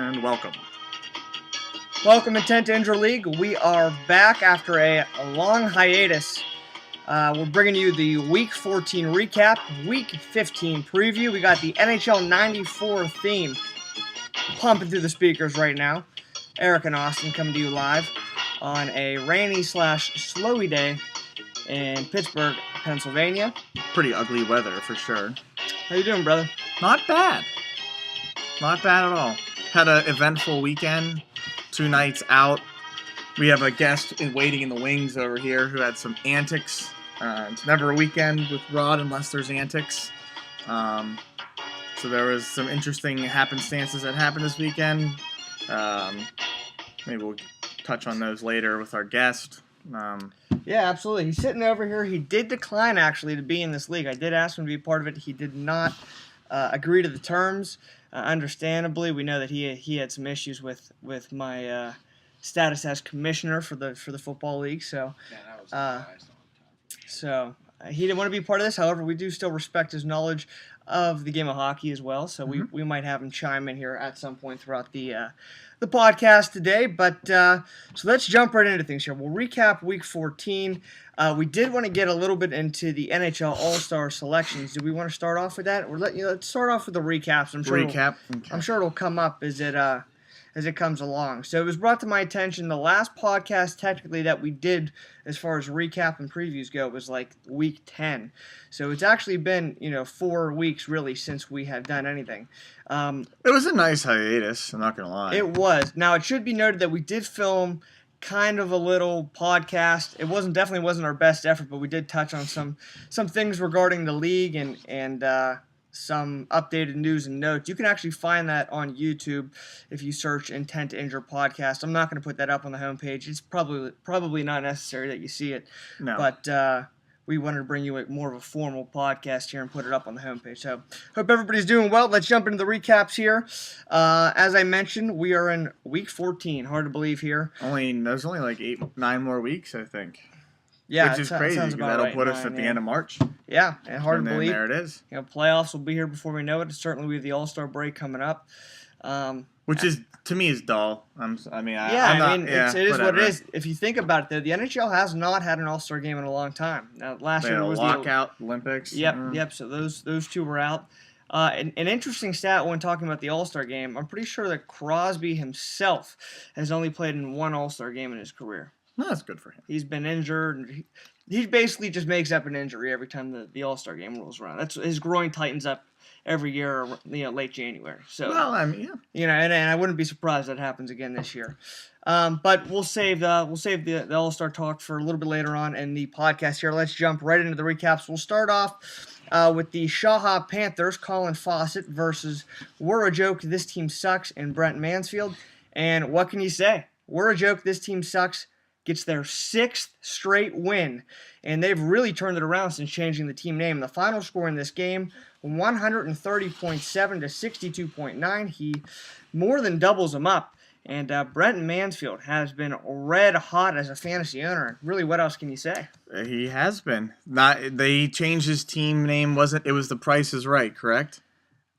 And welcome. Welcome Intent to Injure League. We are back after a long hiatus. We're bringing you the Week 14 recap, Week 15 preview. We got the NHL 94 theme pumping through the speakers right now. Eric and Austin coming to you live on a rainy/snowy day in Pittsburgh, Pennsylvania. Pretty ugly weather for sure. How you doing, brother? Not bad. Not bad at all. Had an eventful weekend. 2 nights out. We have a guest waiting in the wings over here who had some antics. It's never a weekend with Rod unless there's antics. So there was some interesting happenstances that happened this weekend. Maybe we'll touch on those later with our guest. Yeah, absolutely. He's sitting over here. He did decline, actually, to be in this league. I did ask him to be part of it. He did not agree to the terms. Understandably, we know that he had some issues with my status as commissioner for the football league. So, he didn't want to be part of this. However, we do still respect his knowledge of the game of hockey as well. So we might have him chime in here at some point throughout the podcast today. But so let's jump right into things here. We'll recap Week 14. We did want to get a little bit into the NHL All-Star selections. Do we want to start off with that? Or let's start off with the recaps. I'm sure it'll come up as it comes along. So it was brought to my attention the last podcast technically that we did as far as recap and previews go was like Week 10. So it's actually been 4 weeks really since we have done anything. It was a nice hiatus, I'm not going to lie. It was. Now it should be noted that we did film kind of a little podcast. It definitely wasn't our best effort, but we did touch on some things regarding the league and some updated news and notes. You can actually find that on YouTube if you search Intent to Injure Podcast. I'm not going to put that up on the homepage. It's probably not necessary that you see it. No. But we wanted to bring you more of a formal podcast here and put it up on the homepage. So hope everybody's doing well. Let's jump into the recaps here. As I mentioned, we are in Week 14. Hard to believe here. There's only like 8-9 more weeks, I think. Yeah, which is crazy because that'll put us at the end of March. Yeah, and hard to believe. There it is. Playoffs will be here before we know it. Certainly, we have the All-Star break coming up. Which is, to me, is dull. It is what it is. If you think about it, though, the NHL has not had an All-Star game in a long time. Now, last year was lockout Olympics. Yep. So those two were out. An interesting stat when talking about the All-Star game, I'm pretty sure that Crosby himself has only played in 1 All-Star game in his career. No, that's good for him. He's been injured. He basically just makes up an injury every time the All-Star game rolls around. That's his groin tightens up every year, late January. So, and I wouldn't be surprised that happens again this year. But we'll save the All-Star talk for a little bit later on in the podcast here. Let's jump right into the recaps. We'll start off with the Shaha Panthers, Colin Fawcett versus We're a Joke, This Team Sucks, and Brent Mansfield. And what can you say? We're a Joke, This Team Sucks gets their 6th straight win, and they've really turned it around since changing the team name. The final score in this game, 130.7 to 62.9. He more than doubles them up, and Brent Mansfield has been red hot as a fantasy owner. Really, what else can you say? He has been. They changed his team name. It was The Price is Right, correct?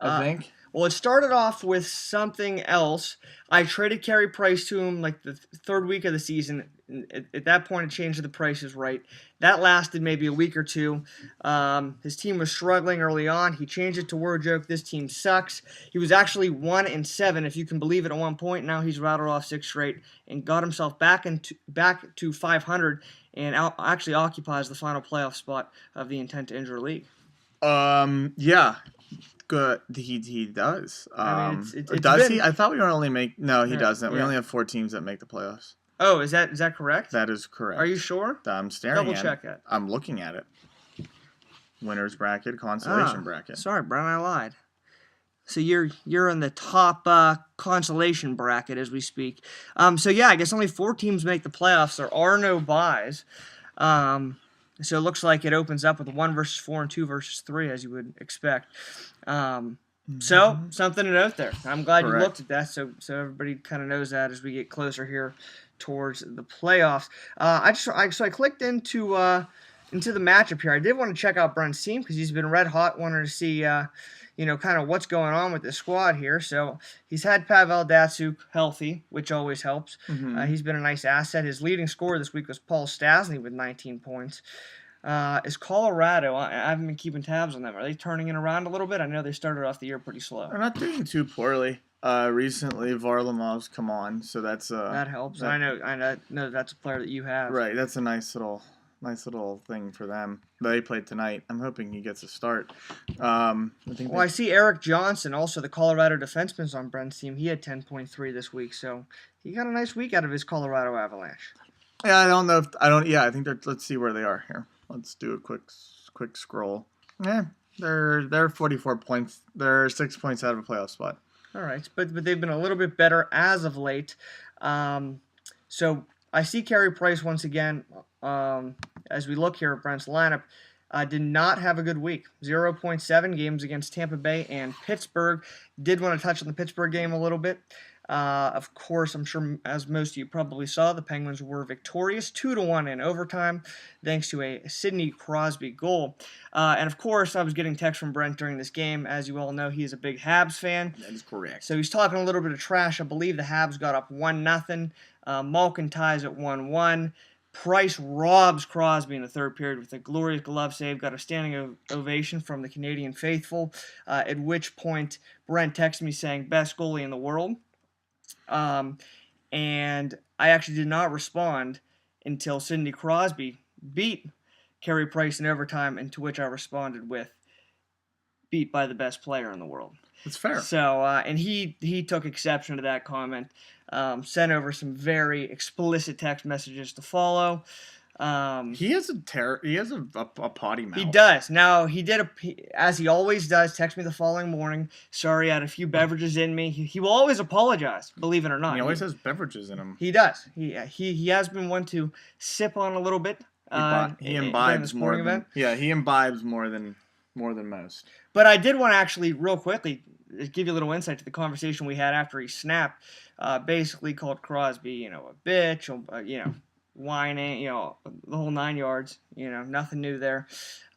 I think. Well, it started off with something else. I traded Carey Price to him like the 3rd week of the season. At that point, it changed to The Price is Right. That lasted maybe a week or two. His team was struggling early on. He changed it to We're a Joke, This Team Sucks. He was actually 1-7, if you can believe it, at one point. Now he's rattled off 6 straight and got himself back to 500 and actually occupies the final playoff spot of the Intent to Injure League. Yeah. Good, he does. Does he? I thought we were only No, he doesn't. We only have 4 teams that make the playoffs. Oh, is that correct? That is correct. Are you sure? I'm staring at it. Double check it. I'm looking at it. Winners bracket, consolation bracket. Sorry, Brian, I lied. So you're in the top consolation bracket as we speak. So yeah, I guess only 4 teams make the playoffs. There are no byes. So it looks like it opens up with 1 versus 4 and 2 versus 3, as you would expect. So something to note there. I'm glad you looked at that, so everybody kind of knows that as we get closer here towards the playoffs. I clicked into the matchup here. I did want to check out Brent's team because he's been red hot. Wanted to see kind of what's going on with this squad here. So he's had Pavel Datsyuk healthy, which always helps. Mm-hmm. He's been a nice asset. His leading scorer this week was Paul Stastny with 19 points. Is Colorado, I haven't been keeping tabs on them. Are they turning it around a little bit? I know they started off the year pretty slow. They're not doing too poorly. Recently Varlamov's come on, so that's that helps. I know that's a player that you have. Right, that's a nice little thing for them. They played tonight. I'm hoping he gets a start. I see Eric Johnson, also the Colorado defenseman's on Brent's team. He had 10.3 this week, so he got a nice week out of his Colorado Avalanche. Yeah, I think let's see where they are here. Let's do a quick scroll. Yeah, they're 44 points. They're 6 points out of a playoff spot. All right, but they've been a little bit better as of late. So I see Carey Price once again. As we look here at Brent's lineup, did not have a good week. 0.7 games against Tampa Bay and Pittsburgh. Did want to touch on the Pittsburgh game a little bit. Of course, I'm sure as most of you probably saw, the Penguins were victorious 2-1 in overtime thanks to a Sidney Crosby goal. And of course, I was getting text from Brent during this game. As you all know, he is a big Habs fan. That is correct. So he's talking a little bit of trash. I believe the Habs got up 1-0. Malkin ties at 1-1. Price robs Crosby in the third period with a glorious glove save, got a standing ovation from the Canadian faithful, at which point Brent texted me saying, best goalie in the world. And I actually did not respond until Sidney Crosby beat Carey Price in overtime, and to which I responded with, beat by the best player in the world. That's fair. So, and he took exception to that comment. Sent over some very explicit text messages to follow. He has a potty mouth. He does. Now, as he always does, text me the following morning. Sorry, I had a few beverages in me. He will always apologize, believe it or not. He always has beverages in him. He does. He has been one to sip on a little bit. He imbibes more than he imbibes more than most. But I did want to actually real quickly give you a little insight to the conversation we had after he snapped. Basically called Crosby, a bitch, whining, the whole 9 yards, nothing new there,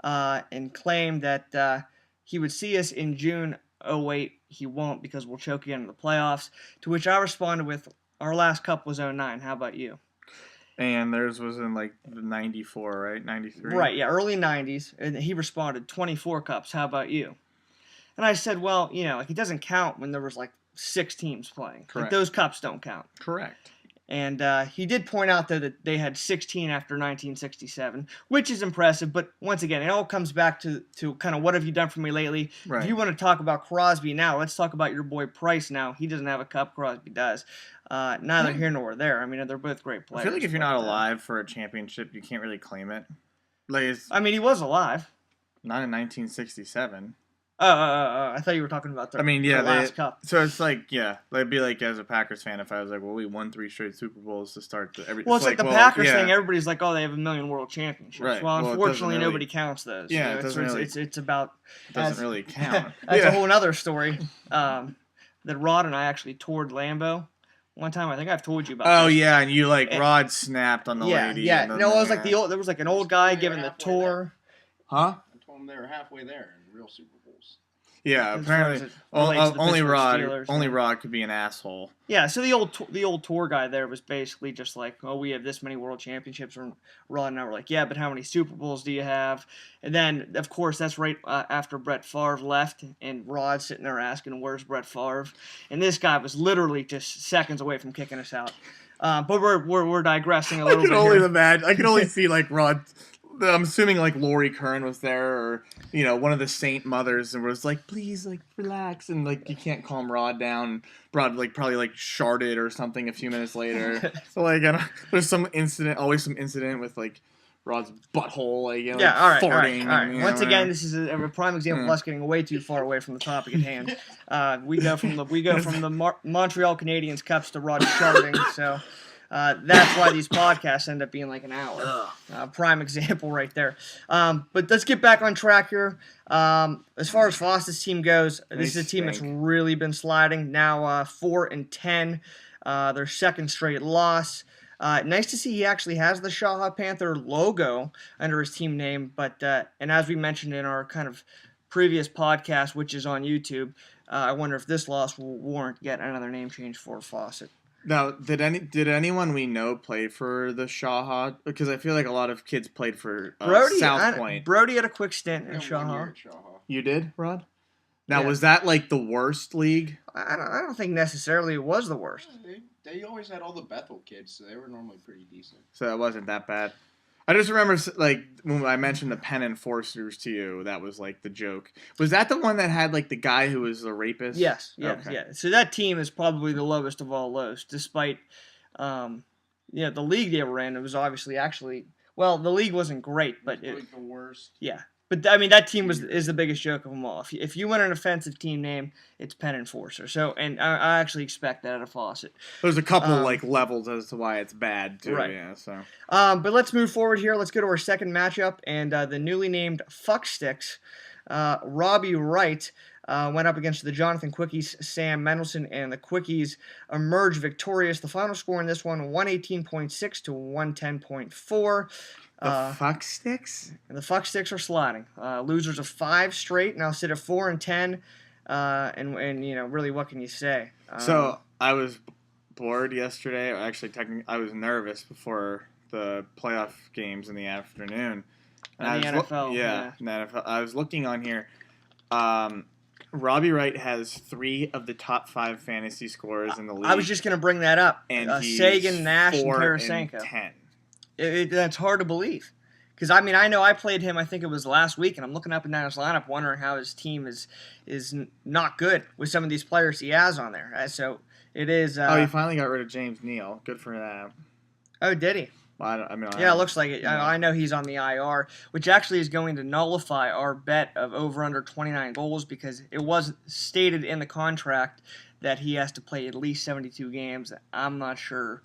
and claimed that he would see us in June. Oh wait, he won't, because we'll choke again in the playoffs. To which I responded with, our last cup was 09. How about you? And theirs was in like the 94, right? 93? Right, yeah, early 90s. And he responded, 24 cups. How about you? And I said, well, it doesn't count when there was like 6 teams playing. Correct. Like, those cups don't count. Correct. And he did point out, though, that they had 16 after 1967, which is impressive. But once again, it all comes back to kind of what have you done for me lately. Right. If you want to talk about Crosby now, let's talk about your boy Price now. He doesn't have a cup. Crosby does. Neither here nor there. I mean, they're both great players. I feel like if you're not alive for a championship, you can't really claim it. He was alive. Not in 1967. I thought you were talking about the last cup. So it's like, it'd be like, as a Packers fan, if I was like, well, we won 3 straight Super Bowls to start everything. Well, it's like the Packers thing. Everybody's like, oh, they have 1 million world championships. Right. Well, unfortunately, nobody counts those. Yeah, it doesn't really count. That's a whole other story. That Rod and I actually toured Lambeau one time. I think I've told you about. Oh, yeah, and Rod snapped on the lady. Yeah, no, it was like there was like an old guy giving the tour. Huh? I told him they were halfway there in real Super Bowls. Yeah, apparently only Rod could be an asshole. Yeah, so the old tour guy there was basically just like, oh, we have this many world championships, and Rod and I were like, yeah, but how many Super Bowls do you have? And then, of course, that's right after Brett Favre left, and Rod sitting there asking, where's Brett Favre? And this guy was literally just seconds away from kicking us out. But we're digressing a little bit. I can only see like Rod. I'm assuming like Lori Kern was there, or one of the Saint mothers, and was like, please, like, relax, and like you can't calm Rod down. Rod probably sharted or something a few minutes later. So there's always some incident with like Rod's butthole, farting. All right. Once again, this is a prime example of us getting way too far away from the topic at hand. We go from the Montreal Canadiens cups to Rod sharting. So. That's why these podcasts end up being like an hour. Prime example right there. But let's get back on track here. As far as Foster's team goes, this is a team that's really been sliding. Now 4-10, their second straight loss. Nice to see he actually has the Shaw Panther logo under his team name. But and as we mentioned in our kind of previous podcast, which is on YouTube. I wonder if this loss will warrant yet another name change for Fawcett. Now, did anyone we know play for the Shaha? Because I feel like a lot of kids played for South Point. Brody had a quick stint at Shaha. You did, Rod? Now, was that like the worst league? I don't think necessarily it was the worst. They always had all the Bethel kids, so they were normally pretty decent. So it wasn't that bad. I just remember, like, when I mentioned the Penn Enforcers to you, that was, like, the joke. Was that the one that had, like, the guy who was the rapist? Yes. Yeah. So that team is probably the lowest of all lows, despite, the league they were in. It was obviously the league wasn't great, but it was like the worst. Yeah. But, I mean, that team is the biggest joke of them all. If you want an offensive team name, it's Penn Enforcer. So, and I actually expect that out of Fawcett. There's a couple, levels as to why it's bad, too. Right. Yeah, so. But let's move forward here. Let's go to our second matchup. And the newly named Fucksticks, Robbie Wright, went up against the Jonathan Quickies, Sam Mendelson, and the Quickies emerged victorious. The final score in this one, 118.6 to 110.4. The Fucksticks? The Fucksticks are sliding. Losers of 5 straight, now sit at 4-10. And really, what can you say? So I was bored yesterday. Actually, I was nervous before the playoff games in the afternoon. And the NFL. In the NFL. I was looking on here. Robbie Wright has 3 of the top 5 fantasy scorers in the league. I was just going to bring that up. And Sagan, Nash, and Tarasenko. 10. That's hard to believe. Because, I mean, I know I played him, I think it was last week, and I'm looking up and down his lineup wondering how his team is not good with some of these players he has on there. So it is... he finally got rid of James Neal. Good for that. Oh, did he? Well, it looks like it. I know he's on the IR, which actually is going to nullify our bet of over-under 29 goals because it was stated in the contract that he has to play at least 72 games. I'm not sure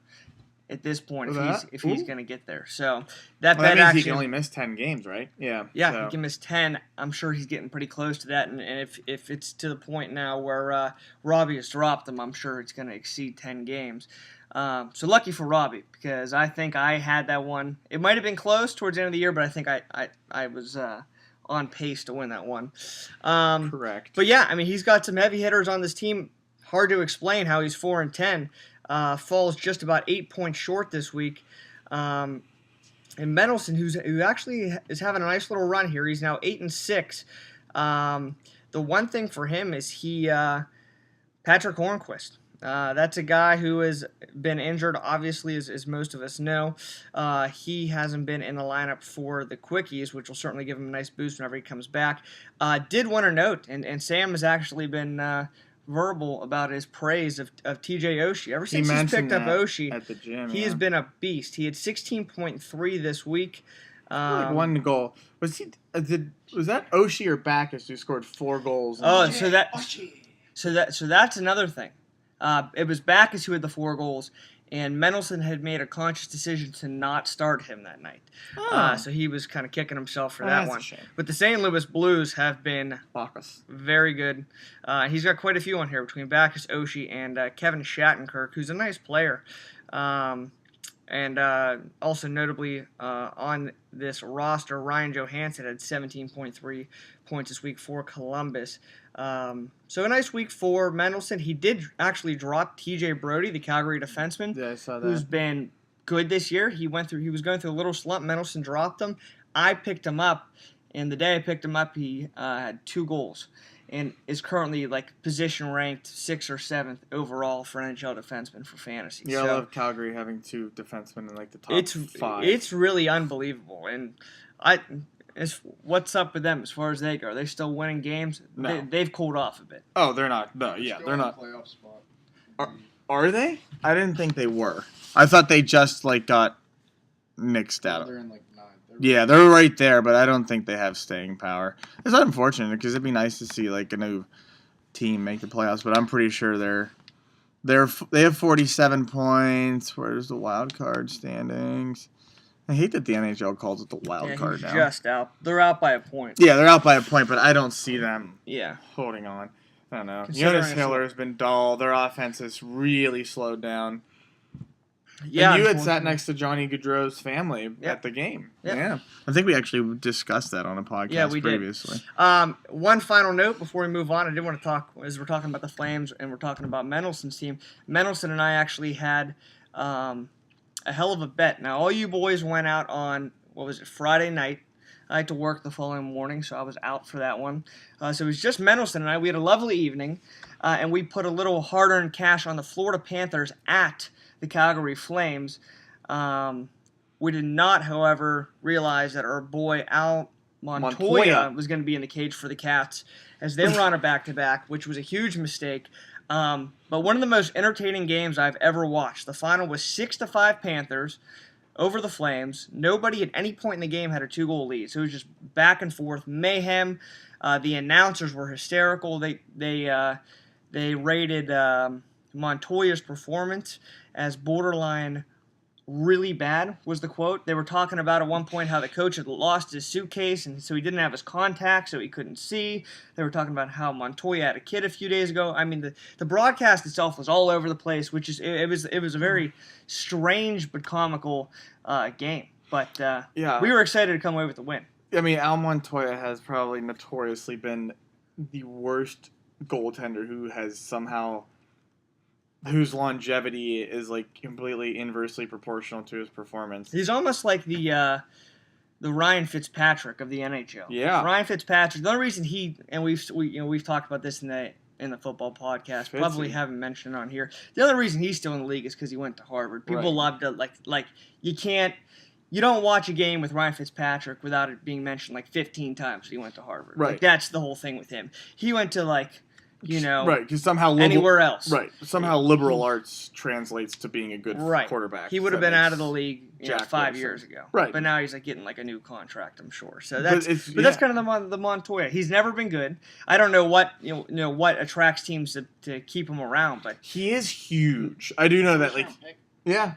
at this point if he's going to get there. So that means he can only miss 10 games, right? Yeah. Yeah, so. He can miss 10. I'm sure he's getting pretty close to that. And if it's to the point now where Robbie has dropped him, I'm sure it's going to exceed 10 games. So lucky for Robbie, because I think I had that one. It might have been close towards the end of the year, but I think I was on pace to win that one. Correct. But yeah, I mean, he's got some heavy hitters on this team. Hard to explain how he's 4-10. Falls just about 8 points short this week. And Mendelson, who actually is having a nice little run here. He's now 8-6. The one thing for him is Patrick Hornquist. That's a guy who has been injured, obviously, as most of us know. He hasn't been in the lineup for the Quickies, which will certainly give him a nice boost whenever he comes back. Did want to note, and Sam has actually been verbal about his praise of TJ Oshie. Ever since he's picked up Oshie, at the gym, he has been a beast. He had 16.3 this week. Like 1 goal. Was that Oshie or Backus who scored 4 goals? So that's another thing. It was Backus who had the 4 goals, and Mendelson had made a conscious decision to not start him that night. So he was kind of kicking himself for that one. But the St. Louis Blues have been very good. He's got quite a few on here between Backus, Oshie, and Kevin Shattenkirk, who's a nice player. And also notably on this roster, Ryan Johansson had 17.3 points this week for Columbus. So a nice week for Mendelson. He did actually drop TJ Brody, the Calgary defenseman, I saw that. Who's been good this year. He was going through a little slump. Mendelson dropped him. I picked him up, and the day I picked him up, he had 2 goals. And is currently position ranked 6th or 7th overall for NHL defenseman for fantasy. Yeah, I love Calgary having 2 defensemen in the top 5. It's really unbelievable, and what's up with them as far as they go? Are they still winning games? No. They've cooled off a bit. Oh, they're not. No, yeah, they're not. Playoff spot. Are they? I didn't think they were. I thought they just got mixed out. They're in 9th. Yeah, they're right there, but I don't think they have staying power. It's unfortunate because it'd be nice to see a new team make the playoffs, but I'm pretty sure they have 47 points. Where's the wild card standings? I hate that the NHL calls it the wild card now. Just out. They're out by a point. Yeah, they're out by a point, but I don't see them holding on. I don't know. Jonas Hiller has been dull. Their offense has really slowed down. Yeah, and you had sat next to Johnny Gaudreau's family at the game. Yep. Yeah. I think we actually discussed that on a podcast previously. One final note before we move on, I did want to talk, as we're talking about the Flames and we're talking about Mendelson's team. Mendelson and I actually had a hell of a bet. Now, all you boys went out on, Friday night. I had to work the following morning, so I was out for that one. So it was just Mendelson and I. We had a lovely evening, and we put a little hard-earned cash on the Florida Panthers at the Calgary Flames. We did not, however, realize that our boy Al Montoya was going to be in the cage for the Cats as they were on a back-to-back, which was a huge mistake. But one of the most entertaining games I've ever watched. The final was 6-5 Panthers over the Flames. Nobody at any point in the game had a 2-goal lead, so it was just back and forth mayhem. The announcers were hysterical. They rated Montoya's performance as borderline really bad, was the quote. They were talking about at one point how the coach had lost his suitcase, and so he didn't have his contacts, so he couldn't see. They were talking about how Montoya had a kid a few days ago. I mean, the broadcast itself was all over the place, which is it was a very strange but comical game. But we were excited to come away with the win. I mean, Al Montoya has probably notoriously been the worst goaltender whose longevity is like completely inversely proportional to his performance. He's almost like the Ryan Fitzpatrick of the NHL. Yeah, Ryan Fitzpatrick. The only reason we've talked about this in the football podcast. Fitzy. Probably haven't mentioned it on here. The other reason he's still in the league is because he went to Harvard. People love to like you don't watch a game with Ryan Fitzpatrick without it being mentioned like 15 times he went to Harvard. Right. Like, that's the whole thing with him. He went to right, because somehow anywhere else. Right, somehow liberal arts translates to being a good quarterback. He would have been out of the league 5 years ago. Right, but now he's like getting like a new contract, I'm sure. So that's that's kind of the Montoya. He's never been good. I don't know what what attracts teams to keep him around, but he is huge. I do know that.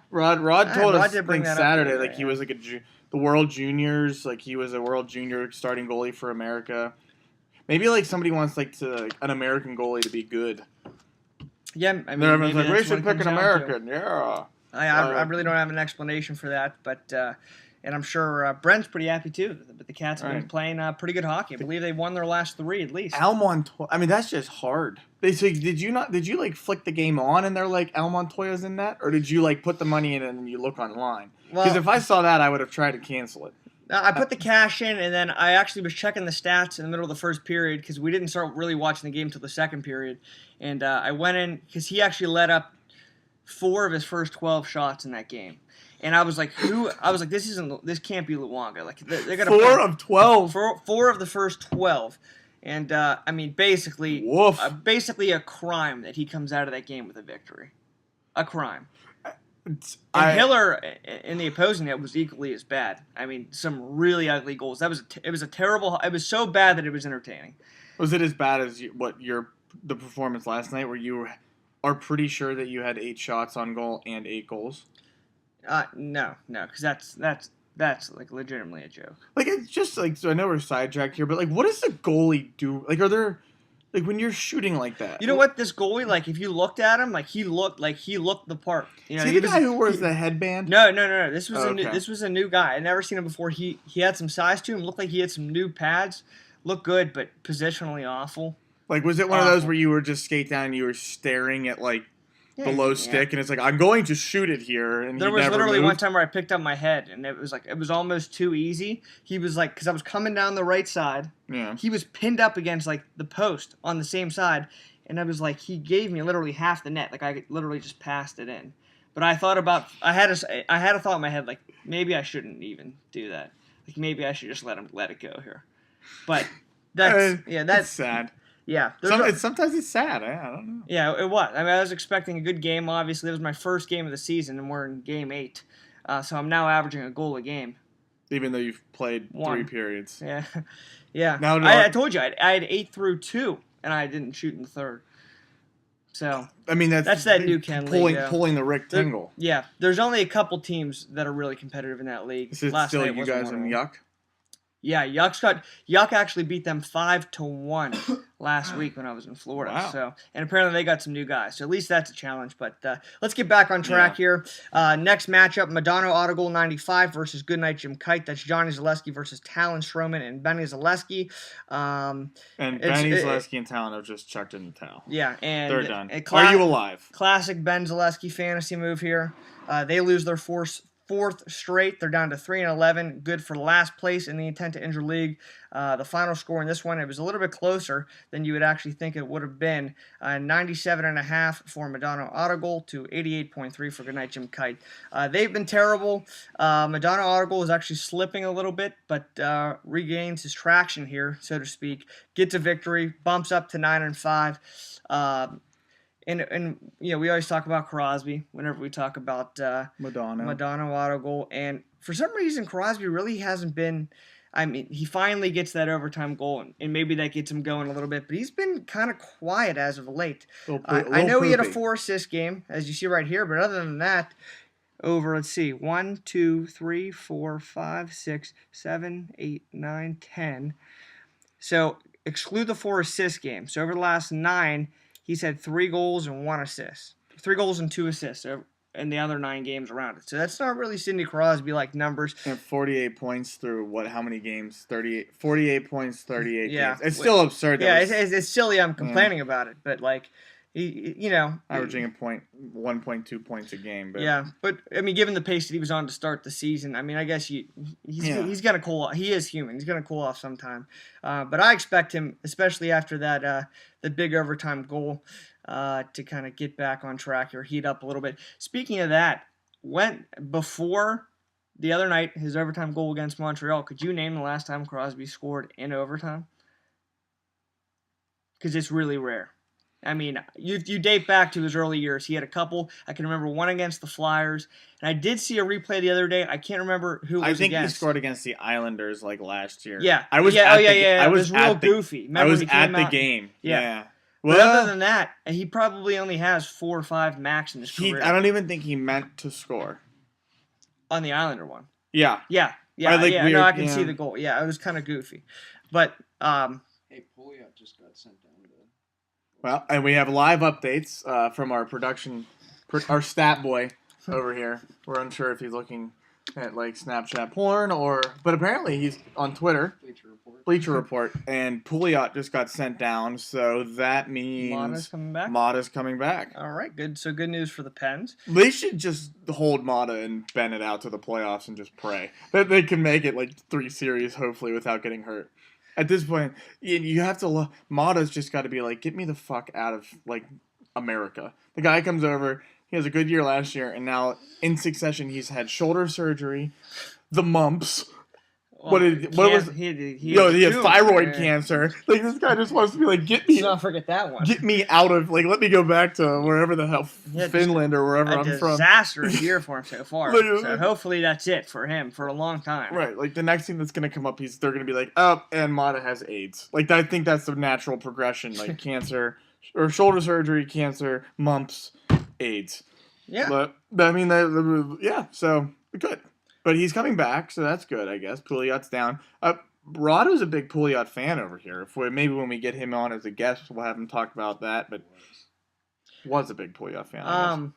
Rod told us Saturday he was like the World Juniors, like he was a World Junior starting goalie for America. Maybe like somebody wants an American goalie to be good. Yeah, I mean, everyone's like, we should pick an American. Yeah. I really don't have an explanation for that, but and I'm sure Brent's pretty happy too. But the Cats have been playing pretty good hockey. I believe they won their last 3 at least. Al Montoya. I mean, that's just hard. Basically, did you like flick the game on and they're like Al Montoya's in that, or did you like put the money in and you look online? Because if I saw that, I would have tried to cancel it. I put the cash in, and then I actually was checking the stats in the middle of the first period because we didn't start really watching the game until the second period. And I went in because he actually led up 4 of his first 12 shots in that game. And I was like, this can't be Luongo. Like they're gonna 4 of 12. 4 of the first 12. And I mean, basically a crime that he comes out of that game with a victory. A crime. And Hiller in the opposing net was equally as bad. I mean, some really ugly goals. It was so bad that it was entertaining. Was it as bad as the performance last night, where you are pretty sure that you had 8 shots on goal and 8 goals? No, because that's like legitimately a joke. Like it's just like, so I know we're sidetracked here, but like, what does the goalie do? Like, are there like when you're shooting like that? You know what? This goalie, like, if you looked at him, like he looked the part. You know, is he the guy who wears the headband? No. This was a new guy. I'd never seen him before. He had some size to him. Looked like he had some new pads. Looked good, but positionally awful. Like, was it one of those where you were just skate down and you were staring at like below stick, and it's like, I'm going to shoot it here, and there was literally one time where I picked up my head, and it was almost too easy. He was like, because I was coming down the right side, he was pinned up against like the post on the same side, and I was like, he gave me literally half the net, like I literally just passed it in. But I had a thought in my head, like maybe I shouldn't even do that, like maybe I should just let it go here. But that's sad. Yeah. Sometimes it's sad. I don't know. Yeah, it was. I mean, I was expecting a good game, obviously. It was my first game of the season, and we're in game 8. So I'm now averaging a goal a game. Even though you've played 3 periods. Yeah. Yeah. Now, I told you, I had 8 through 2, and I didn't shoot in the third. So I mean, that's that new Ken league. Pulling the Rick Tingle. Yeah. There's only a couple teams that are really competitive in that league. Is it still you guys in Yuck? Yeah, Yuck actually beat them 5-1 last week when I was in Florida. Wow. So, and apparently they got some new guys. So at least that's a challenge. But let's get back on track here. Next matchup: Madonna Audible 95 versus Goodnight Jim Kite. That's Johnny Zaleski versus Talon Stroman and Benny Zaleski. And Benny Zaleski and Talon have just chucked in the towel. Yeah, and they're done. Are you alive? Classic Ben Zaleski fantasy move here. They lose their fourth straight. They're down to 3-11. Good for last place in the Intent to Injure League. The final score in this one, it was a little bit closer than you would actually think it would have been. 97.5 for Madonna Audible to 88.3 for Goodnight Jim Kite. They've been terrible. Madonna Audible is actually slipping a little bit, but regains his traction here, so to speak. Gets a victory, bumps up to 9-5. And you know, we always talk about Crosby whenever we talk about Madonna Audible, and for some reason Crosby really hasn't been. I mean, he finally gets that overtime goal, and maybe that gets him going a little bit, but he's been kind of quiet as of late. I know he had a 4-assist game, as you see right here, but other than that, let's see, 1, 2, 3, 4, 5, 6, 7, 8, 9, 10. So exclude the 4-assist game. So over the last 9. He's had 3 goals and 1 assist. 3 goals and 2 assists in the other 9 games around it. So that's not really Sidney Crosby-like numbers. And 48 points through how many games? 48 points, 38 games. It's still absurd. Yeah, it's silly. I'm complaining about it. But, like, averaging 1.2 points a game. But. Yeah, but, I mean, given the pace that he was on to start the season, I mean, I guess he's going to cool off. He is human. He's going to cool off sometime. But I expect him, especially after that the big overtime goal, to kind of get back on track or heat up a little bit. Speaking of that, before the other night, his overtime goal against Montreal, could you name the last time Crosby scored in overtime? Because it's really rare. I mean, you date back to his early years. He had a couple. I can remember one against the Flyers. And I did see a replay the other day. I can't remember who it was against. I think he scored against the Islanders like last year. Yeah. I was it was real goofy. Remember I was at the game. Yeah. But other than that, he probably only has 4 or 5 max in his career. I don't even think he meant to score. On the Islander one. Yeah. Yeah. No, I can see the goal. Yeah, it was kind of goofy. But, hey, Pouliot just got sent down to... Well, and we have live updates from our stat boy over here. We're unsure if he's looking at like Snapchat porn but apparently he's on Twitter. Bleacher Report, and Pouliot just got sent down, so that means Mata's coming back. All right, good. So good news for the Pens. They should just hold Mata and Bennett out to the playoffs and just pray that they can make it like 3 series, hopefully, without getting hurt. At this point, you have to. Mata's just got to be like, get me the fuck out of like America. The guy comes over. He has a good year last year, and now in succession, he's had shoulder surgery, the mumps. Well, he has thyroid cancer. Like, this guy just wants to be like, get me. Let's not forget that one. Get me out of, like, let me go back to wherever the hell, Finland or wherever I'm from. A disastrous year for him so far. So hopefully that's it for him for a long time. Right. Like, the next thing that's going to come up, they're going to be like, oh, and Mata has AIDS. Like, I think that's the natural progression. Like, cancer, or shoulder surgery, cancer, mumps, AIDS. Yeah. But, I mean, so, good. But he's coming back, so that's good, I guess. Pouliot's down. Rado's a big Pouliot fan over here. Maybe when we get him on as a guest, we'll have him talk about that. But was a big Pouliot fan.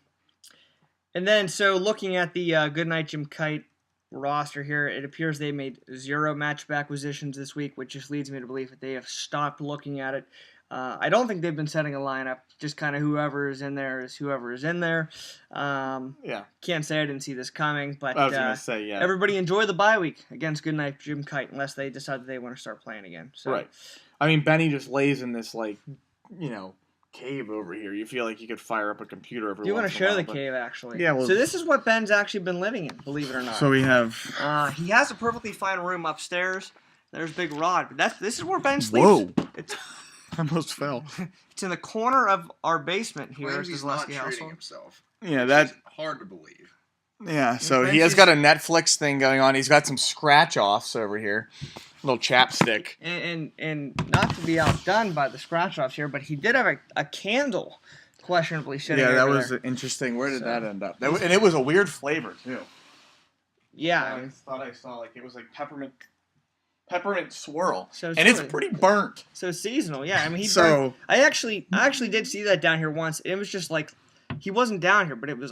And then, so looking at the Goodnight Jim Kite roster here, it appears they made 0 matchup acquisitions this week, which just leads me to believe that they have stopped looking at it. I don't think they've been setting a lineup. Just kind of whoever is in there is whoever is in there. Can't say I didn't see this coming, but I was going to say, yeah. Everybody enjoy the bye week against Goodnight Jim Kite unless they decide that they want to start playing again. So. Right. I mean, Benny just lays in this, like, cave over here. You feel like you could fire up a computer every once in a while. Do you want to show the cave, actually? Yeah. Well, so this is what Ben's actually been living in, believe it or not. So we have... he has a perfectly fine room upstairs. There's Big Rod. But this is where Ben sleeps. Whoa. I almost fell. It's in the corner of our basement here. He's not treating himself. Yeah, that's hard to believe. Yeah, so he has got a Netflix thing going on. He's got some scratch-offs over here. A little chapstick. And not to be outdone by the scratch-offs here, but he did have a candle questionably sitting over there. Yeah, that was interesting. Where did that end up? And it was a weird flavor, too. Yeah. I thought I saw, like, it was like peppermint peppermint swirl, So and it's pretty burnt. So seasonal, yeah. I mean, I I actually did see that down here once. It was just like he wasn't down here, but it was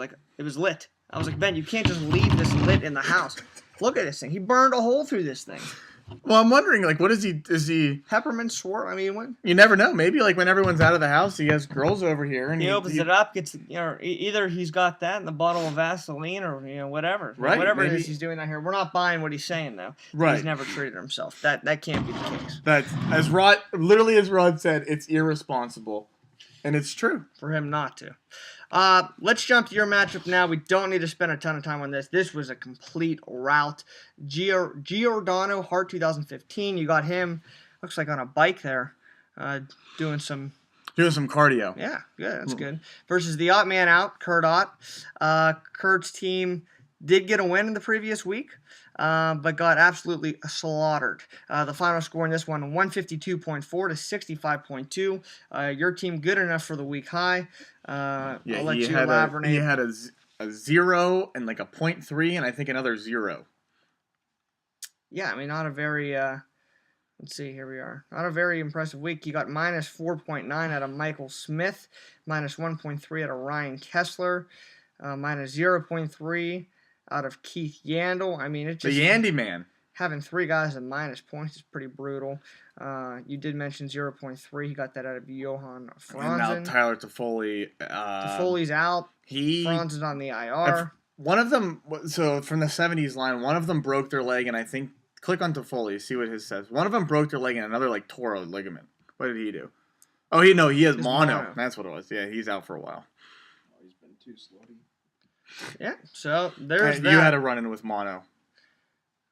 lit. I was like, Ben, you can't just leave this lit in the house. Look at this thing. He burned a hole through this thing. Well, I'm wondering, like, what is he? Is he peppermint swirl? I mean, what? You never know. Maybe like when everyone's out of the house, he has girls over here, and he opens it up, gets either he's got that in the bottle of Vaseline or whatever, right? Whatever maybe. it is he's doing out here. We're not buying what he's saying though. Right. He's never treated himself. That can't be the case. That's as Rod said, it's irresponsible, and it's true for him not to. Let's jump to your matchup now. We don't need to spend a ton of time on this. This was a complete rout. Giordano Hart 2015. You got him. Looks like on a bike there, doing some cardio. Yeah, good. That's good. Versus the odd man out, Kurt Ott. Kurt's team did get a win in the previous week, but got absolutely slaughtered. The final score in this one, 152.4 to 65.2. Your team good enough for the week high. I'll let you elaborate. He had a 0 and like a 0.3 and I think another 0. Yeah, I mean, not a very... let's see, here we are. Not a very impressive week. You got minus 4.9 out of Michael Smith, minus 1.3 out of Ryan Kessler, minus 0.3 out of Keith Yandel. I mean, it's just... The Yandy man. Having 3 guys at minus points is pretty brutal. You did mention 0.3. He got that out of Johan Franzen. And now Tyler Toffoli. Toffoli's out. Franzen's on the IR. One of them, so from the 70s line, one of them broke their leg, and I think, click on Toffoli, see what his says. One of them broke their leg, and another, like, tore a ligament. What did he do? Oh, he has mono. That's what it was. Yeah, he's out for a while. Oh, he's been too slutty. Yeah, so there's that. You had a run-in with mono.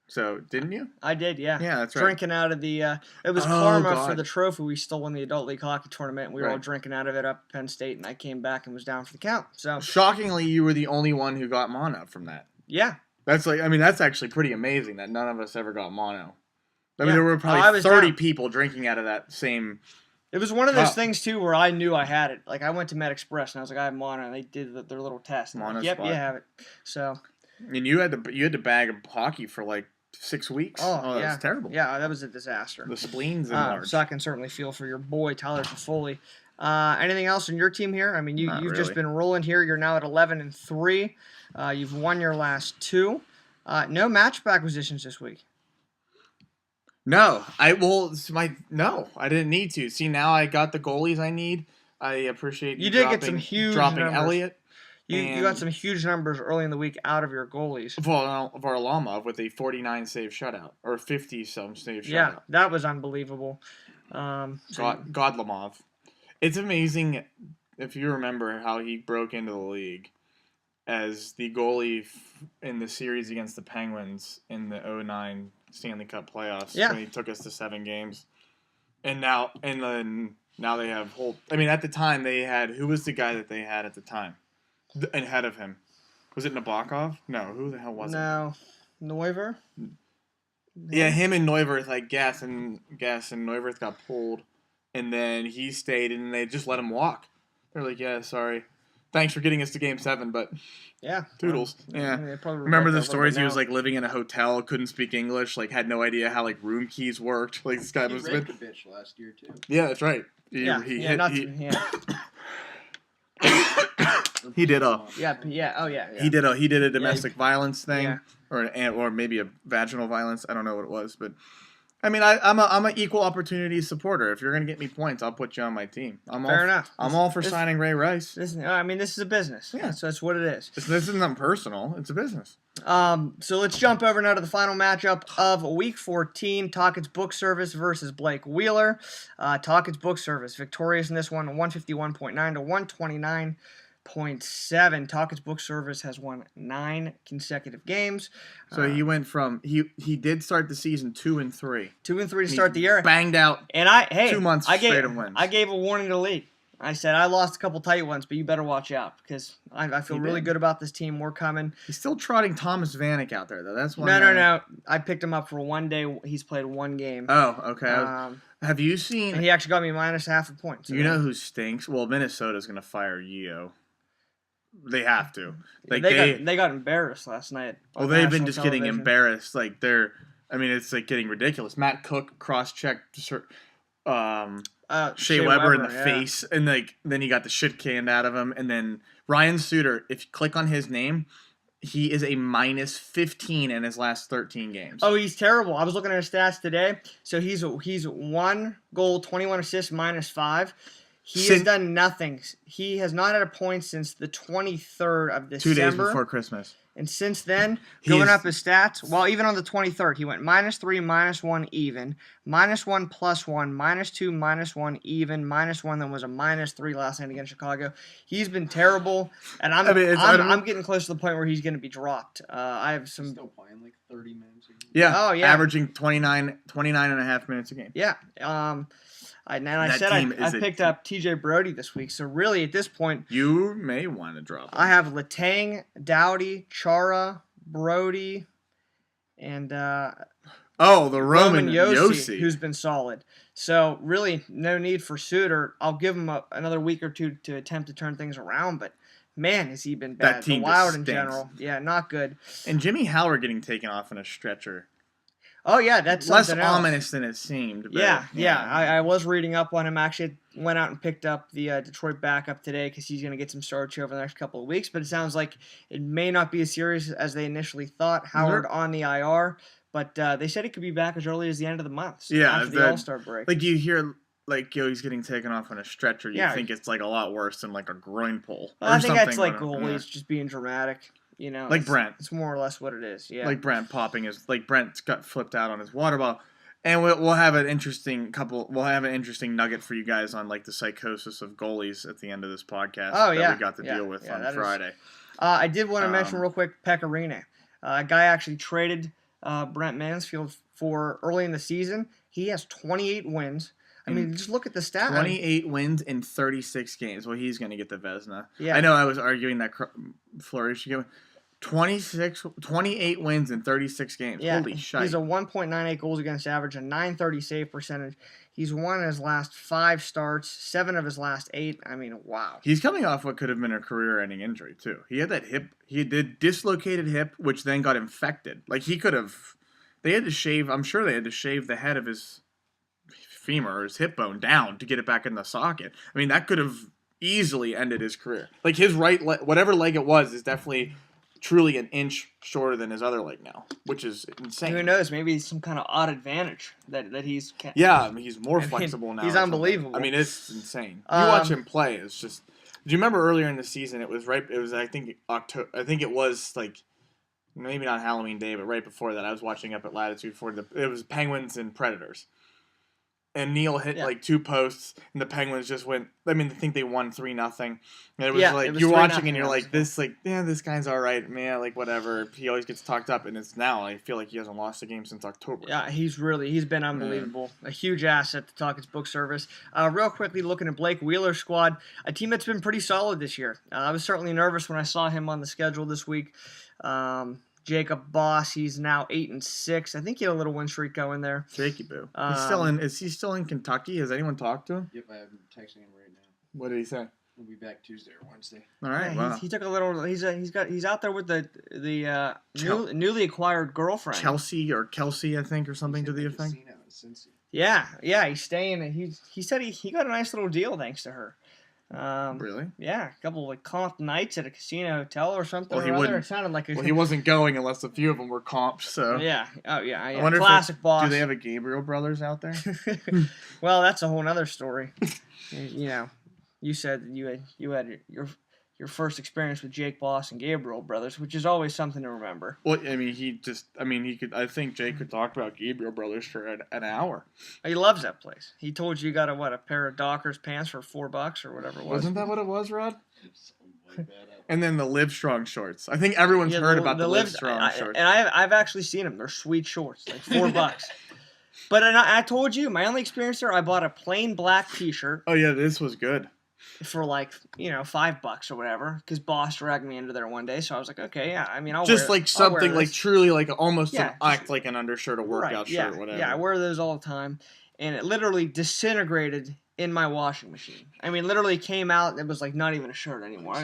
So, didn't you? I did, yeah. Yeah, that's right. Drinking out of the... it was karma for the trophy we stole in the Adult League Hockey Tournament. We were all drinking out of it up at Penn State, and I came back and was down for the count. So shockingly, you were the only one who got mono from that. Yeah. That's actually pretty amazing that none of us ever got mono. I mean, there were probably 30 people drinking out of that same... It was one of those things, too, where I knew I had it. Like, I went to Med Express, and I was like, I have mono, and they did their little test. Like, yep, you have it. So... And you had to bag of hockey for, like, 6 weeks. Oh, yeah. That was terrible. Yeah, that was a disaster. The spleen's enlarged. So I can certainly feel for your boy, Tyler Toffoli. Anything else in your team here? I mean, you've just been rolling here. You're now at 11-3. You've won your last 2. No matchup acquisitions this week. No, I didn't need to. See, now I got the goalies I need. I appreciate you did get some huge dropping numbers. Elliott. You got some huge numbers early in the week out of your goalies. Varlamov with a 49 save shutout or 50-some save shutout. Yeah, that was unbelievable. Godlamov. It's amazing if you remember how he broke into the league as the goalie in the series against the Penguins in the 2009 Stanley Cup playoffs when he took us to 7 games. And now they have at the time they had, who was the guy that they had at the time? Ahead of him. Was it Nabokov? No, who the hell was it? No. Neuver? Yeah, him and Neuwirth, like Gas and Neuwirth got pulled, and then he stayed, and they just let him walk. They're like, yeah, sorry. Thanks for getting us to Game 7, but toodles. Yeah. Remember the stories? He was like living in a hotel, couldn't speak English, like had no idea how like room keys worked. Like this guy was raped a bitch last year too. Yeah, that's right. He did a He did a domestic violence thing, or maybe a vaginal violence. I don't know what it was, but I mean, I'm an equal opportunity supporter. If you're gonna get me points, I'll put you on my team. Fair enough. I'm all for signing Ray Rice. This is a business. Yeah, so that's what it is. This isn't personal. It's a business. So let's jump over now to the final matchup of Week 14. Talkett's Book Service versus Blake Wheeler. Talkett's Book Service victorious in this one, 151.9 to 129.7. Talkett's Book Service has won 9 consecutive games. So he went from he did start the season 2-3. 2-3 to start the year. Banged out. And 2 months straight of wins. I gave a warning to the league. I said I lost a couple tight ones, but you better watch out because I feel really good about this team. We're coming. He's still trotting Thomas Vanek out there though. That's one. No. I picked him up for one day. He's played 1 game. Oh, okay. Have you seen? And he actually got me minus half a point. So you know who stinks? Well, Minnesota's gonna fire Yeo. They have to. Like they got embarrassed last night. Well, they've been just getting embarrassed. Like they're I mean, it's like getting ridiculous. Matt Cook cross-checked Shea Shea Weber in the yeah. face, and like then he got the shit canned out of him. And then Ryan Suter, if you click on his name, he is a minus 15 in his last 13 games. Oh, he's terrible. I was looking at his stats today. So he's 1 goal, 21 assists, -5. He has done nothing. He has not had a point since the 23rd of December. 2 days before Christmas. And since then, going up his stats, well, even on the 23rd, he went -3, -1, even, -1, +1, -2, -1, even, -1. Then was a -3 last night against Chicago. He's been terrible, and I'm getting close to the point where he's going to be dropped. I have some. He's still playing like 30 minutes a game. Yeah. Oh yeah. Averaging 29 and a half minutes a game. Yeah. I picked up TJ Brody this week, so really at this point you may want to drop him. I have Letang, Doughty, Chara, Brody, and the Roman Yossi, who's been solid. So really no need for Suter. I'll give him another week or two to attempt to turn things around, but man, has he been bad. That team the Wild in stinks. general, yeah, not good. And Jimmy Howard getting taken off in a stretcher. Oh yeah, that's less something else. ominous than it seemed. But, yeah. I was reading up on him. Actually, went out and picked up the Detroit backup today because he's going to get some starch over the next couple of weeks. But it sounds like it may not be as serious as they initially thought. Howard on the IR, but they said he could be back as early as the end of the month. So after the All-Star break. Like you hear, like he's getting taken off on a stretcher. You think it's like a lot worse than like a groin pull. Well, I think that's like goalies just being dramatic. You know, like Brent. It's more or less what it is. Yeah. Like Brent Brent got flipped out on his water bottle, and we'll have an interesting nugget for you guys on like the psychosis of goalies at the end of this podcast. We got to deal with on Friday. I did want to mention real quick Pecorino. A guy actually traded Brent Mansfield for early in the season. He has 28 wins. I mean, just look at the stat. 28 wins in 36 games. Well, he's going to get the Vezina. Yeah. I know I was arguing that Fleury should get 28 wins in 36 games. Yeah. Holy shit. He's a 1.98 goals against average, a .930 save percentage. He's won his last 5 starts, 7 of his last 8. I mean, wow. He's coming off what could have been a career-ending injury, too. He had that hip. He did dislocated hip, which then got infected. Like, he could have. I'm sure they had to shave the head of his femur or his hip bone down to get it back in the socket. I mean, that could have easily ended his career. Like his right leg, whatever leg it was, is definitely truly an inch shorter than his other leg now, which is insane. Who knows? Maybe some kind of odd advantage that he's. Yeah, I mean, he's more flexible now. He's unbelievable. I mean, it's insane. You watch him play. It's just. Do you remember earlier in the season? It was I think October. I think it was like. Maybe not Halloween Day, but right before that, I was watching up at Latitude it was Penguins and Predators. And Neil hit like 2 posts, and the Penguins just went. I mean, I think they won 3-0. And it was you're watching, and you're like, this guy's all right, man. Like whatever. He always gets talked up, and it's now. I feel like he hasn't lost a game since October. Yeah, he's been unbelievable. A huge asset to Talking's book service. Real quickly, looking at Blake Wheeler's squad, a team that's been pretty solid this year. I was certainly nervous when I saw him on the schedule this week. Jacob Boss, he's now 8-6. I think he had a little win streak going there. Jakey Boo. Is he still in Kentucky? Has anyone talked to him? Yep, I'm texting him right now. What did he say? We'll be back Tuesday or Wednesday. All right. Yeah, wow. He took a little. He's out there with the newly acquired girlfriend. Chelsea, I think, or something to the effect. Yeah, he's staying. He said he got a nice little deal thanks to her. Really? Yeah, a couple of comp nights at a casino hotel or something. Well, or other. It sounded like he wasn't going unless a few of them were comped. So yeah. Oh yeah. I wonder classic boss. Do they have a Gabriel Brothers out there? Well, that's a whole other story. You said you had your first experience with Jake Boss and Gabriel Brothers, which is always something to remember. Well, I mean, I think Jake could talk about Gabriel Brothers for an hour. He loves that place. He told you got a pair of Dockers pants for $4 or whatever it was. Wasn't that what it was, Rod? And then the Live Strong shorts. I think everyone's heard about the Live Strong shorts. And I've actually seen them. They're sweet shorts, like $4. But I told you, my only experience there, I bought a plain black T-shirt. Oh yeah, this was good. For $5 or whatever, because Boss dragged me into there one day, so I was like, okay, yeah, I mean, I'll just wear, like something like truly like almost act like an undershirt, a workout shirt, yeah, whatever. Yeah, I wear those all the time, and it literally disintegrated in my washing machine. I mean, literally came out, it was like not even a shirt anymore.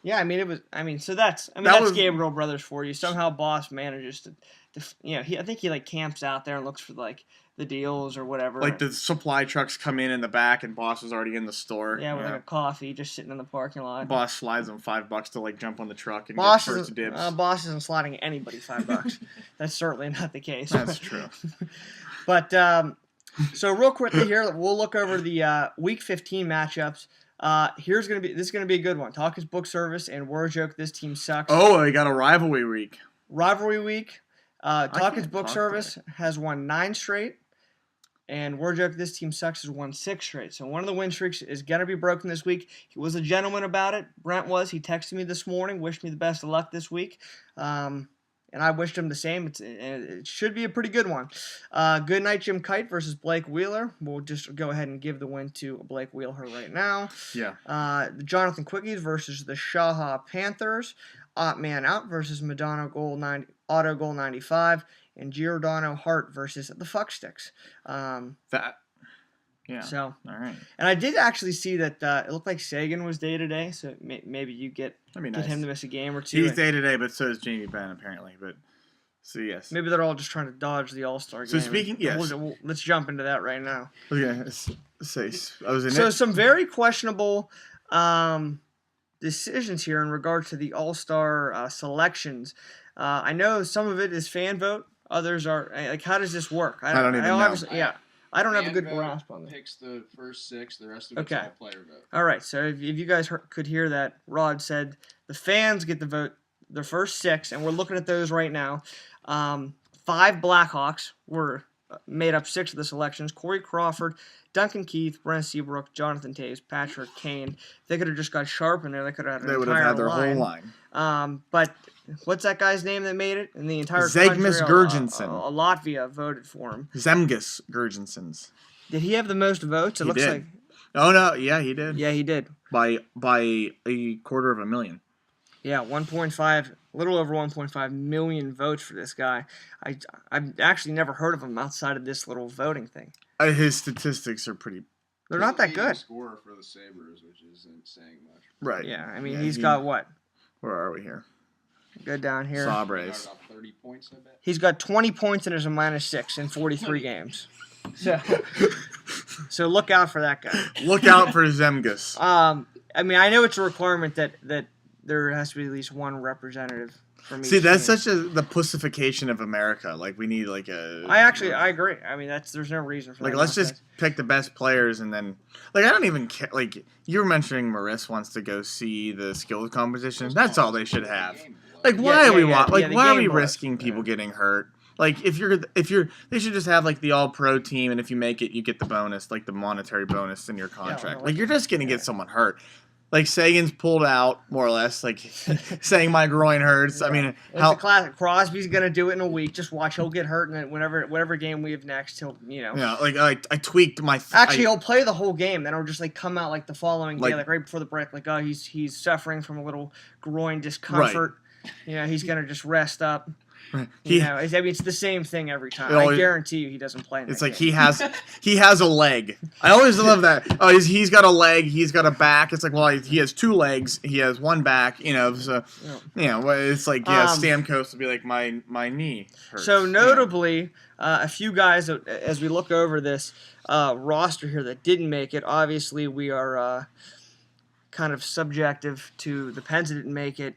Yeah, I mean, it was. I mean, so that's. I mean, that's Gabriel Brothers for you. Somehow, Boss manages I think he like camps out there and looks for like the deals or whatever. Like the supply trucks come in the back, and boss is already in the store. Yeah, with like a coffee, just sitting in the parking lot. Boss slides him $5 to like jump on the truck and get first dibs. Boss isn't sliding anybody $5. That's certainly not the case. That's true. But so real quickly here, we'll look over the Week 15 matchups. This is gonna be a good one. Talk is book service and word joke. This team sucks. Oh, we got a rivalry week. Rivalry week. Talk is book service has won 9 straight, and word joke. This team sucks has won 6 straight. So one of the win streaks is gonna be broken this week. He was a gentleman about it. Brent was. He texted me this morning, wished me the best of luck this week. And I wished him the same. It should be a pretty good one. Good night, Jim Kite versus Blake Wheeler. We'll just go ahead and give the win to Blake Wheeler right now. Yeah. The Jonathan Quickies versus the Shaha Panthers. Man Out versus Madonna Auto Goal 95. And Giordano Hart versus the Fucksticks. Yeah. So, all right. And I did actually see that it looked like Sagan was day to day, so maybe you get him to miss a game or two. He's day to day, but so is Jamie Benn apparently. But so yes, maybe they're all just trying to dodge the All-Star game. So speaking, yes, let's jump into that right now. Okay, some very questionable decisions here in regard to the All-Star selections. I know some of it is fan vote. Others are like, how does this work? I don't even know. Yeah. I don't have a good grasp on that. Picks the first 6, the rest of it's all player vote. All right, so if you guys could hear that, Rod said the fans get the vote, the first 6, and we're looking at those right now. 5 Blackhawks were made up 6 of the selections. Corey Crawford, Duncan Keith, Brent Seabrook, Jonathan Toews, Patrick Kane. They could have just got Sharp in there. They could have had their whole line. But what's that guy's name that made it? In the entire Zegmas country, Gurgensen. Latvia voted for him. Zemgus Gurgensens. Did he have the most votes? It looks like. Oh no! Yeah, he did. Yeah, he did. By a quarter of a million. Yeah, 1.5, a little over 1.5 million votes for this guy. I've actually never heard of him outside of this little voting thing. His statistics are pretty. They're not that good. Scorer for the Sabres, which isn't saying much. Right. Yeah, I mean he's got what? Where are we here? Go down here. Sabres. About 30 points, I bet. He's got 20 points and there's a -6 in 43 games. So look out for that guy. Look out for Zemgus. I mean, I know it's a requirement that there has to be at least one representative from each See, that's team. such the pussification of America. Like, we need like a. I agree. I mean, there's no reason for like. that. Let's just pick the best players and then, like, I don't even care. Like, you were mentioning, Maris wants to go see the skills competition. That's all they should have. Like, why are we why are we risking people getting hurt? Like, if you're, they should just have like the all-pro team, and if you make it, you get the bonus, like the monetary bonus in your contract. Like, you're just gonna get someone hurt. Like, Sagan's pulled out, more or less, like, saying my groin hurts. Yeah. I mean, it's a classic. Crosby's going to do it in a week. Just watch. He'll get hurt, and whatever game we have next, he'll, Yeah, like, I tweaked my... Actually, he'll play the whole game. Then it'll just, like, come out, like, the following day, like, right before the break. Like, oh, he's suffering from a little groin discomfort. Right. He's going to just rest up. I mean, it's the same thing every time. I guarantee you, he doesn't play. It's like he has a leg. I always love that. Oh, he's got a leg. He's got a back. It's like, well, he has 2 legs. He has 1 back. So it's like Stamkos would be like my knee hurts. So notably, a few guys as we look over this roster here that didn't make it. Obviously, we are kind of subjective to the Pens that didn't make it.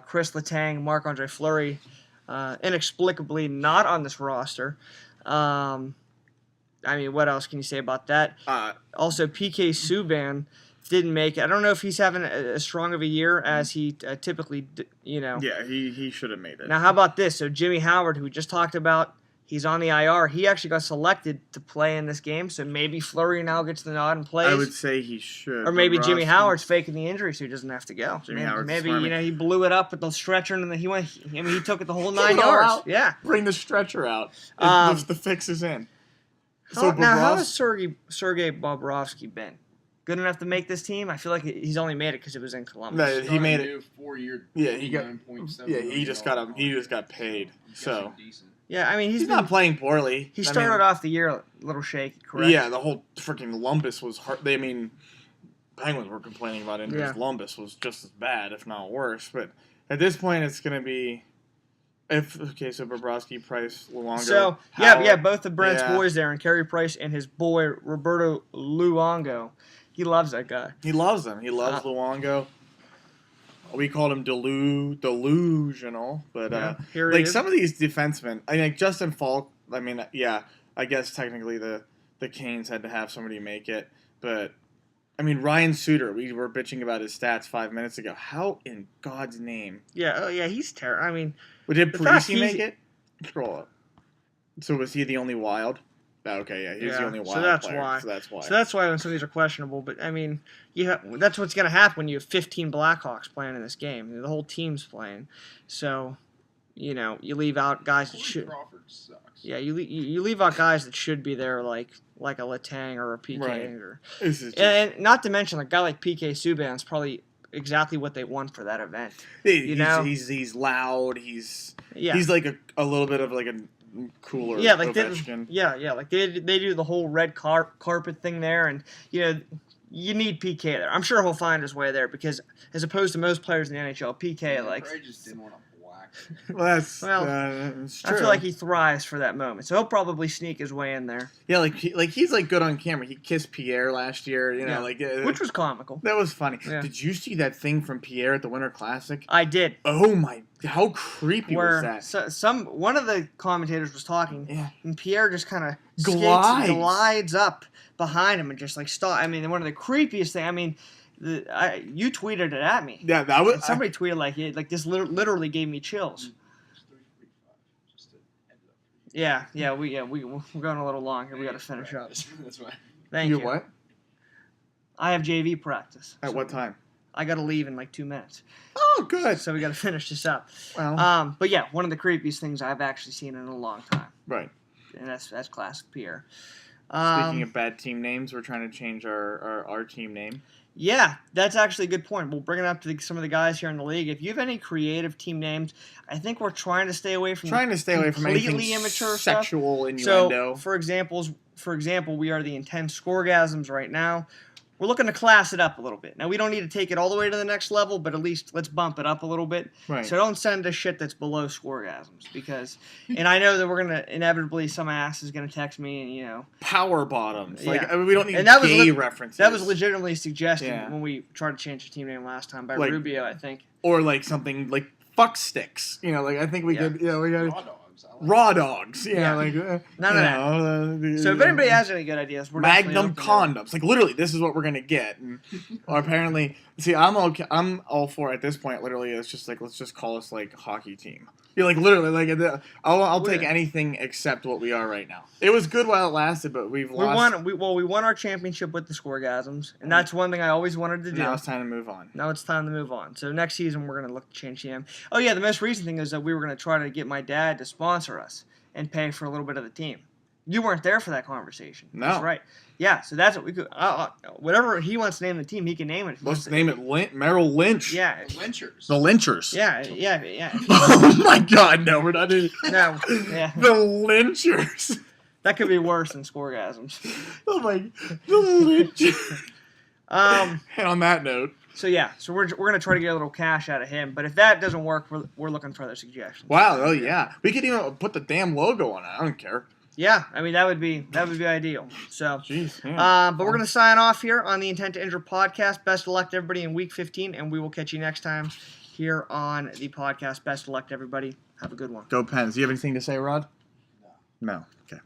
Chris Letang, Marc-Andre Fleury. Inexplicably not on this roster. I mean, what else can you say about that? Also, PK Subban didn't make it. I don't know if he's having as strong of a year as he typically, Yeah, he should have made it. Now, how about this? So Jimmy Howard, who we just talked about, he's on the IR. He actually got selected to play in this game, so maybe Fleury now gets the nod and plays. I would say he should. Or maybe Jimmy Howard's faking the injury, so he doesn't have to go. Maybe he blew it up with the stretcher, and then he took it the whole 9 yards. Yeah, bring the stretcher out. The fix is in. So now, how has Sergei Bobrovsky been? Good enough to make this team? I feel like he's only made it because it was in Columbus. No, he made it. 4-year. Yeah, he just got paid. So. Decent. Yeah, I mean he's not playing poorly. He started off the year a little shaky, correct? Yeah, the whole freaking Lumbus was hard. Penguins were complaining about it because Lumbus was just as bad, if not worse. But at this point, it's going to be So Bobrovsky, Price, Luongo. So both of Brent's boys there, and Carey Price and his boy Roberto Luongo. He loves that guy. He loves him. He loves Luongo. We called him delusional, but like some of these defensemen, I mean, Justin Falk. I mean, I guess technically the Canes had to have somebody make it, but I mean Ryan Suter. We were bitching about his stats 5 minutes ago. How in God's name? Yeah, he's terrible. I mean, did Parisi make it? Scroll up. So was he the only wild? Okay, yeah, he's the only wild player. So that's why when some of these are questionable. But I mean, that's what's going to happen when you have 15 Blackhawks playing in this game. The whole team's playing, so you leave out guys that should. Crawford sucks. Yeah, you leave out guys that should be there, like a Letang or a PK, right. And not to mention a guy like PK Subban's probably exactly what they want for that event. He's loud. He's like a little bit of like a cooler. Yeah, like they do the whole red carpet thing there, and you need PK there. I'm sure he'll find his way there because as opposed to most players in the NHL, PK I just didn't want to black. That's true. I feel like he thrives for that moment, so he'll probably sneak his way in there. Yeah, he's like good on camera. He kissed Pierre last year, which was comical. That was funny. Yeah. Did you see that thing from Pierre at the Winter Classic? I did. Oh my! How creepy was that? One of the commentators was talking, and Pierre just kind of glides up behind him and just like stop. I mean, one of the creepiest things. I mean. You tweeted it at me. Yeah, that was. Somebody tweeted like this. Literally gave me chills. Yeah, we're going a little long here. We got to finish up. That's right. Thank you. What? I have JV practice. At what time? I got to leave in like 2 minutes. Oh, good. So we got to finish this up. Well. But yeah, one of the creepiest things I've actually seen in a long time. Right. And that's classic Pierre. Speaking of bad team names, we're trying to change our team name. Yeah, that's actually a good point. We'll bring it up to some of the guys here in the league. If you have any creative team names, I think we're trying to stay away from completely immature sexual stuff. innuendo. So, for example, we are the intense scoregasms right now. We're looking to class it up a little bit. Now, we don't need to take it all the way to the next level, but at least let's bump it up a little bit. Right. So don't send us shit that's below scoregasms because, and I know that we're going to, inevitably, some ass is going to text me and, Power bottoms. Yeah. Like, I mean, we don't need gay references. That was legitimately suggested when we tried to change the team name last time by Rubio, I think. Or like something like fuck sticks. I think we could, we got Raw Raw dogs. dogs. None of that. So if anybody has any good ideas, we're Magnum condoms. Like literally, this is what we're gonna get. And apparently, see, I'm all for it at this point. Literally, it's just like let's just call us like hockey team. You're like literally like I'll take anything except what we are right now. It was good while it lasted, but we've lost. We won our championship with the scoregasms, and that's one thing I always wanted to do. Now it's time to move on. Now it's time to move on. So next season we're gonna look to change the name. Oh yeah, the most recent thing is that we were gonna try to get my dad to sponsor us and pay for a little bit of the team. You weren't there for that conversation. No. That's right. Yeah, so that's what we could. Whatever he wants to name the team, he can name it. Let's name it Merrill Lynch. Yeah. Lynchers. The Lynchers. Yeah. Oh my God, no, we're not doing. No. Yeah. The Lynchers. That could be worse than scoregasms. Oh my, the Lynchers. And on that note. So we're gonna try to get a little cash out of him, but if that doesn't work, we're looking for other suggestions. Wow, oh yeah, we could even put the damn logo on it. I don't care. Yeah, I mean that would be ideal. So, jeez, but we're gonna sign off here on the Intent to Injure podcast. Best of luck to everybody in Week 15, and we will catch you next time here on the podcast. Best of luck to everybody. Have a good one. Go Pens. Do you have anything to say, Rod? No. Okay.